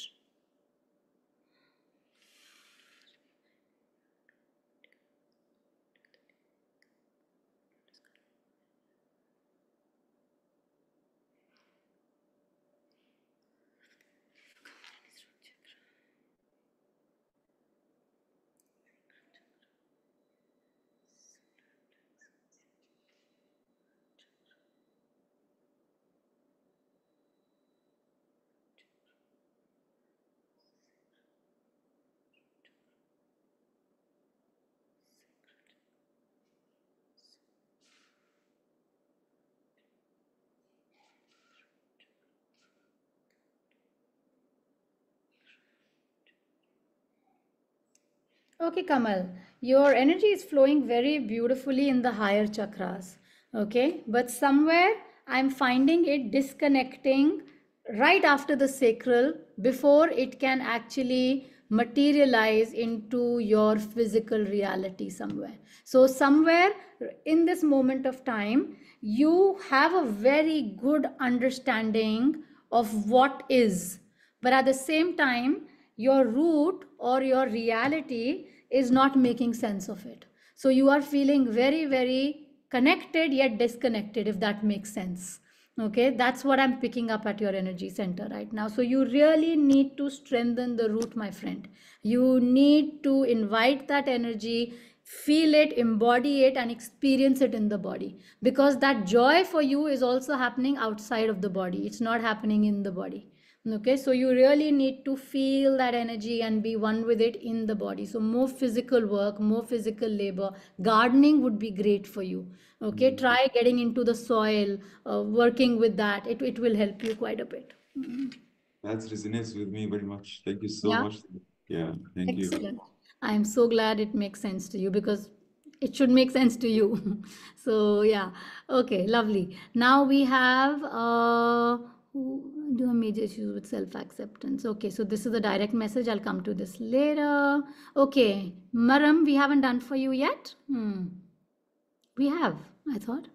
Okay, Kamal, your energy is flowing very beautifully in the higher chakras. Okay, but somewhere I'm finding it disconnecting right after the sacral before it can actually materialize into your physical reality somewhere. So, somewhere in this moment of time, you have a very good understanding of what is, but at the same time, your root or your reality is not making sense of it. So you are feeling very, very connected yet disconnected, if that makes sense. Okay, that's what I'm picking up at your energy center right now. So you really need to strengthen the root, my friend. You need to invite that energy, feel it, embody it, and experience it in the body, because that joy for you is also happening outside of the body. It's not happening in the body. Okay, so you really need to feel that energy and be one with it in the body. So more physical work, more physical labor. Gardening would be great for you. Okay, try getting into the soil, working with that. It will help you quite a bit. That resonates with me very much. Thank you so Yeah. much. Yeah, thank you. Excellent. I'm so glad it makes sense to you, because it should make sense to you. So yeah, okay, lovely. Now we have Do major issues with self-acceptance. Okay, so this is a direct message. I'll come to this later. Okay, Maram, we haven't done for you yet. We have, I thought.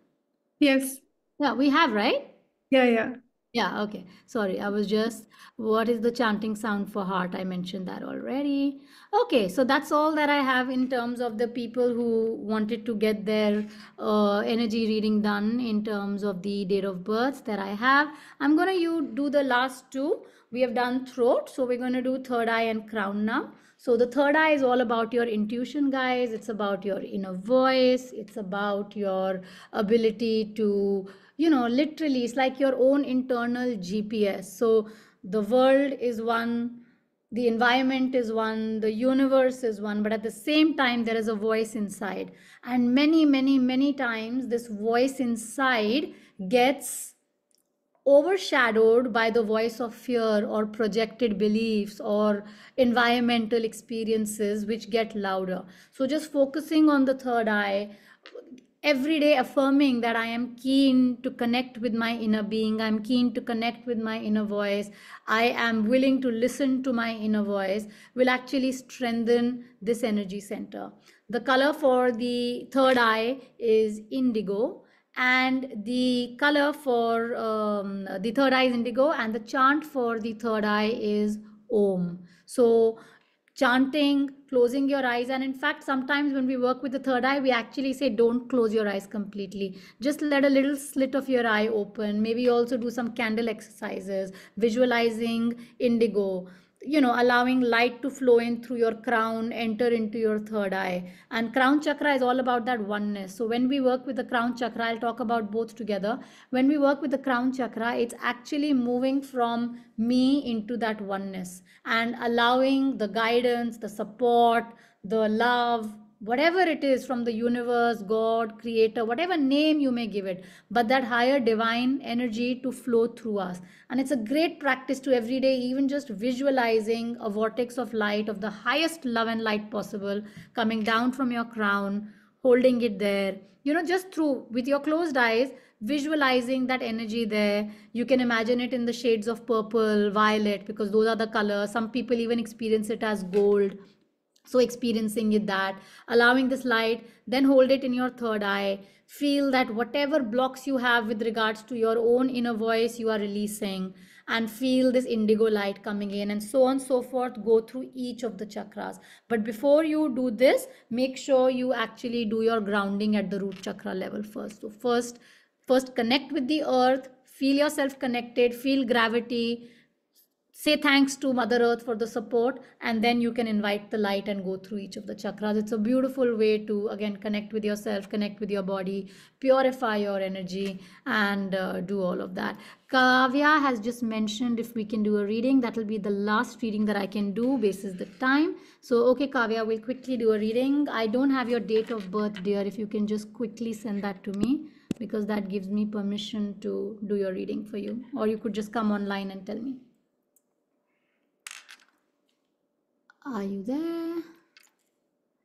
Yes. Yeah, we have, right? Yeah. Yeah, okay. Sorry, I was just, what is the chanting sound for heart? I mentioned that already. Okay, so that's all that I have in terms of the people who wanted to get their energy reading done in terms of the date of birth that I have. I'm going to do the last two. We have done throat, so we're going to do third eye and crown now. So the third eye is all about your intuition, guys. It's about your inner voice. It's about your ability to, literally, it's like your own internal GPS. So the world is one, the environment is one, the universe is one, but at the same time, there is a voice inside. And many times, this voice inside gets overshadowed by the voice of fear or projected beliefs or environmental experiences which get louder. So just focusing on the third eye, every day affirming that I am keen to connect with my inner being, I'm keen to connect with my inner voice, I am willing to listen to my inner voice, will actually strengthen this energy center. The color for the third eye is indigo, and the color for the third eye is indigo, and the chant for the third eye is Om. So chanting, closing your eyes, and in fact sometimes when we work with the third eye, we actually say don't close your eyes completely, just let a little slit of your eye open. Maybe also do some candle exercises, visualizing indigo, allowing light to flow in through your crown, enter into your third eye. And crown chakra is all about that oneness. So when we work with the crown chakra, I'll talk about both together. When we work with the crown chakra, it's actually moving from me into that oneness and allowing the guidance, the support, the love, whatever it is from the universe, God, creator, whatever name you may give it, but that higher divine energy to flow through us. And it's a great practice to every day, even just visualizing a vortex of light of the highest love and light possible coming down from your crown, holding it there, just through with your closed eyes, visualizing that energy there. You can imagine it in the shades of purple, violet, because those are the colors. Some people even experience it as gold. So experiencing it, that allowing this light, then hold it in your third eye, feel that whatever blocks you have with regards to your own inner voice, you are releasing, and feel this indigo light coming in, and so on and so forth. Go through each of the chakras. But before you do this, make sure you actually do your grounding at the root chakra level first. So first connect with the earth, feel yourself connected, feel gravity, say thanks to Mother Earth for the support, and then you can invite the light and go through each of the chakras. It's a beautiful way to, again, connect with yourself, connect with your body, purify your energy, and do all of that. Kavya has just mentioned if we can do a reading. That will be the last reading that I can do basis the time. So, okay, Kavya, we'll quickly do a reading. I don't have your date of birth, dear. If you can just quickly send that to me, because that gives me permission to do your reading for you. Or you could just come online and tell me. Are you there?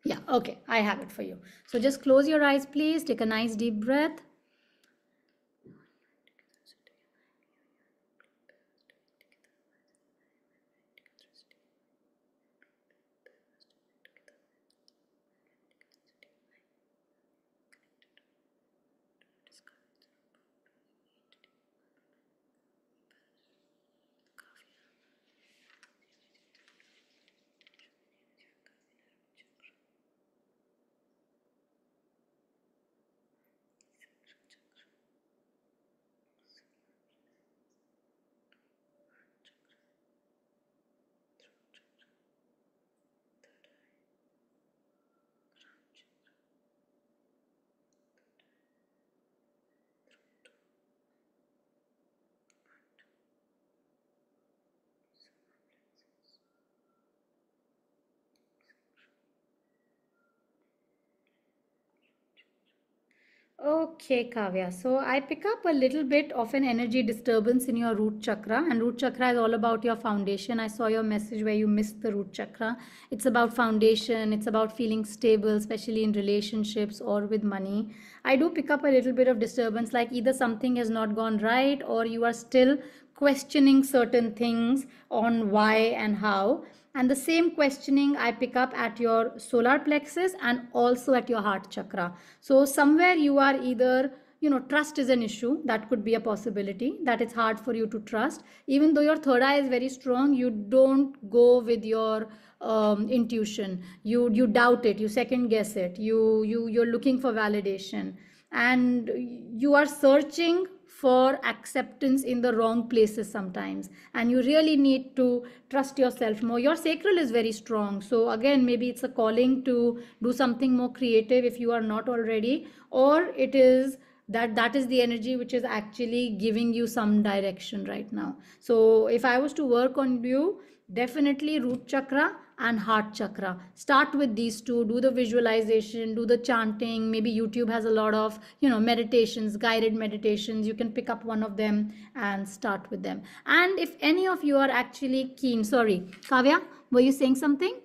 Yeah, okay, I have it for you. So just close your eyes, please. Take a nice deep breath. Okay, Kavya. So I pick up a little bit of an energy disturbance in your root chakra, and root chakra is all about your foundation. I saw your message where you missed the root chakra. It's about foundation. It's about feeling stable, especially in relationships or with money. I do pick up a little bit of disturbance, like either something has not gone right or you are still questioning certain things on why and how. And the same questioning I pick up at your solar plexus and also at your heart chakra. So somewhere you are either, trust is an issue. That could be a possibility, that it's hard for you to trust. Even though your third eye is very strong, you don't go with your intuition. You doubt it, you second guess it, you're looking for validation, and you are searching for acceptance in the wrong places sometimes, and you really need to trust yourself more. Your sacral is very strong, so again, maybe it's a calling to do something more creative if you are not already, or it is that is the energy which is actually giving you some direction right now. So if I was to work on you, definitely root chakra and heart chakra. Start with these two, do the visualization, do the chanting. Maybe YouTube has a lot of, meditations, guided meditations. You can pick up one of them and start with them. And if any of you are actually keen, sorry, Kavya, were you saying something?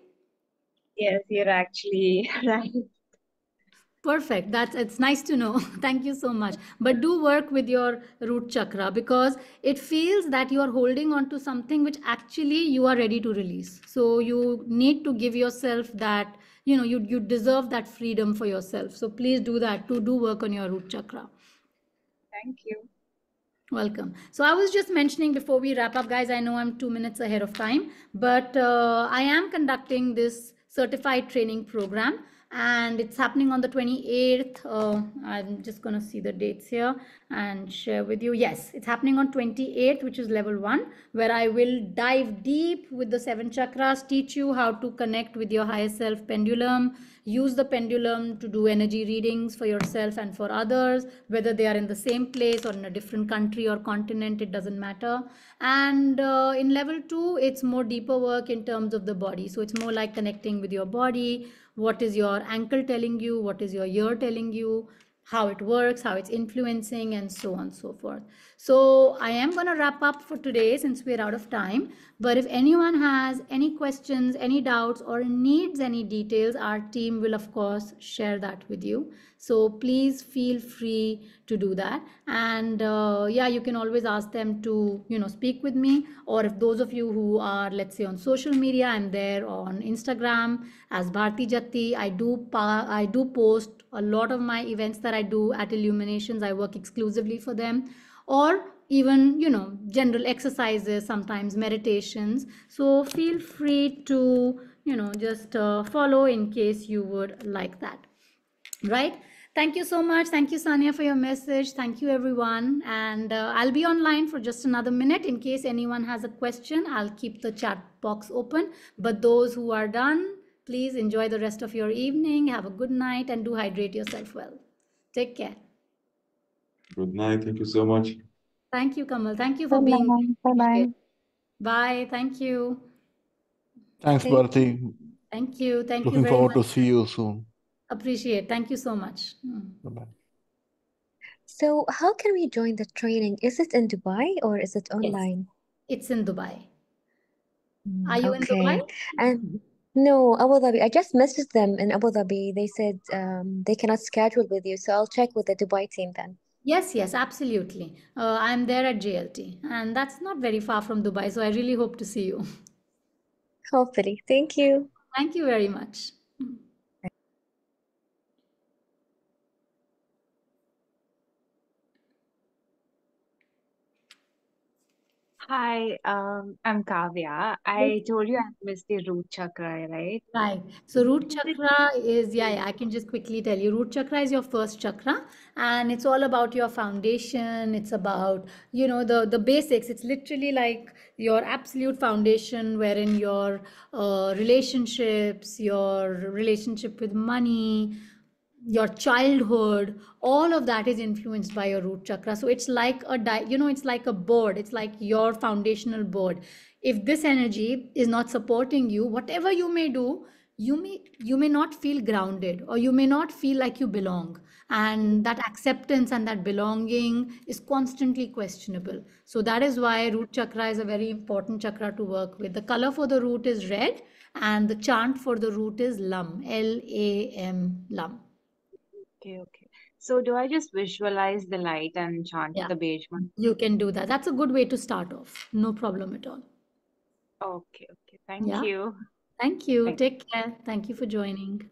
Yes, you're actually right. Perfect. It's nice to know. Thank you so much. But do work with your root chakra, because it feels that you are holding on to something which actually you are ready to release. So you need to give yourself that, you deserve that freedom for yourself. So please do that, to do work on your root chakra. Thank you. Welcome. So I was just mentioning before we wrap up, guys, I know I'm 2 minutes ahead of time, but I am conducting this certified training program, and it's happening on the 28th. I'm just going to see the dates here and share with you. Yes, it's happening on 28th, which is level 1, where I will dive deep with the 7 chakras, teach you how to connect with your higher self pendulum, use the pendulum to do energy readings for yourself and for others, whether they are in the same place or in a different country or continent, it doesn't matter. And in level 2, it's more deeper work in terms of the body. So it's more like connecting with your body. What is your ankle telling you? What is your ear telling you? How it works, how it's influencing, and so on and so forth. So I am going to wrap up for today since we're out of time. But if anyone has any questions, any doubts, or needs any details, our team will of course share that with you. So please feel free to do that. And yeah, you can always ask them to, speak with me. Or if those of you who are, let's say, on social media, I'm there on Instagram as Bharti Jatti. I do post a lot of my events that I do at Illuminations. I work exclusively for them. Or even, general exercises, sometimes meditations. So feel free to, just follow in case you would like that. Right? Thank you so much. Thank you, Sania, for your message. Thank you, everyone. And I'll be online for just another minute in case anyone has a question. I'll keep the chat box open. But those who are done, please enjoy the rest of your evening. Have a good night and do hydrate yourself well. Take care. Good night. Thank you so much. Thank you, Kamal. Thank you for being here. Bye-bye. Bye. Thank you. Thanks, Thank Bharti. Thank you. Thank you Looking very forward to much. see you soon. Appreciate. Thank you so much. Bye-bye. So, how can we join the training? Is it in Dubai or is it Yes, online? it's in Dubai. Are you in Okay. Dubai? And no, Abu Dhabi. I just messaged them in Abu Dhabi. They said they cannot schedule with you, so I'll check with the Dubai team then. Yes, yes, absolutely. I'm there at JLT, and that's not very far from Dubai, so I really hope to see you. Hopefully. Thank you. Thank you very much. Hi, I'm Kavya. I told you I missed the root chakra, right? Right. So root Is it- chakra is, yeah, I can just quickly tell you, root chakra is your first chakra, and it's all about your foundation. It's about, the basics. It's literally like your absolute foundation, wherein your relationships, your relationship with money, your childhood, all of that is influenced by your root chakra. So it's like it's like a board. It's like your foundational board. If this energy is not supporting you, whatever you may do, you may not feel grounded, or you may not feel like you belong, and that acceptance and that belonging is constantly questionable. So that is why root chakra is a very important chakra to work with. The color for the root is red, and the chant for the root is lam, LAM, lam. Okay, okay. So do I just visualize the light and chant Yeah, the beige mantra? you can do that. That's a good way to start off. No problem at all. Okay, okay. Thank Yeah. you. Thank you. Thank Take care. Thank you for joining.